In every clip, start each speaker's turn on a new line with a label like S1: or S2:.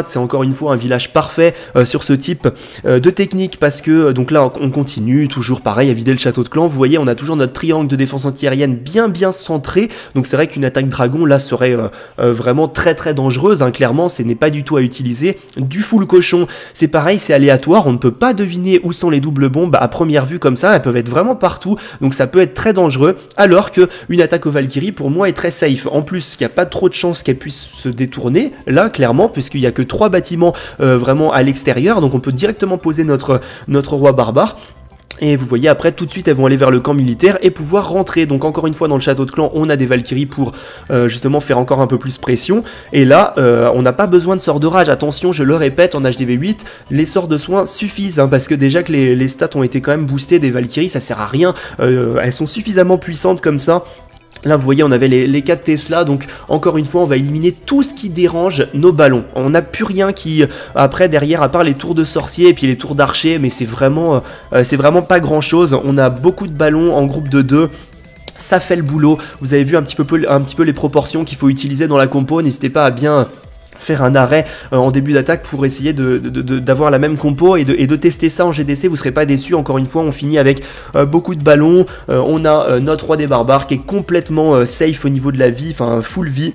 S1: c'est encore une fois un village parfait sur ce type de technique parce que donc là on continue toujours pareil à vider le château de clan. Vous voyez, on a toujours notre triangle de défense antiaérienne bien centré, donc c'est vrai qu'une attaque dragon là serait vraiment très dangereuse, hein. Clairement ce n'est pas du tout à utiliser. Du full cochon, c'est pareil, c'est aléatoire, on ne peut pas deviner où sont les doubles bombes à première vue comme ça, elles peuvent être vraiment partout, donc ça peut être très dangereux, alors que une attaque aux Valkyries pour moi est très safe. En plus il n'y a pas trop de chances qu'elle puisse se détourner là clairement, puisqu'il y a que 3 bâtiments vraiment à l'extérieur, donc on peut directement poser notre roi barbare. Et vous voyez après tout de suite elles vont aller vers le camp militaire et pouvoir rentrer. Donc encore une fois dans le château de clan on a des Valkyries pour justement faire encore un peu plus pression. Et là on n'a pas besoin de sort de rage. Attention, je le répète, en HDV 8 les sorts de soins suffisent, hein, parce que déjà que les stats ont été quand même boostés des Valkyries, ça sert à rien, elles sont suffisamment puissantes comme ça. Là vous voyez on avait les 4 Tesla, donc encore une fois on va éliminer tout ce qui dérange nos ballons. On n'a plus rien qui après derrière à part les tours de sorciers et puis les tours d'archers, mais c'est vraiment pas grand chose. On a beaucoup de ballons en groupe de 2. Ça fait le boulot. Vous avez vu un petit peu les proportions qu'il faut utiliser dans la compo. N'hésitez pas à bien faire un arrêt en début d'attaque pour essayer d'avoir la même compo et de tester ça en GDC. Vous serez pas déçus. Encore une fois on finit avec beaucoup de ballons, on a notre roi des barbares qui est complètement safe au niveau de la vie, enfin full vie,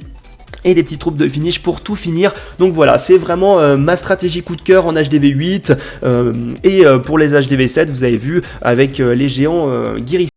S1: et des petites troupes de finish pour tout finir. Donc voilà, c'est vraiment ma stratégie coup de cœur en HDV 8 et pour les HDV 7 vous avez vu avec les géants guérisseurs.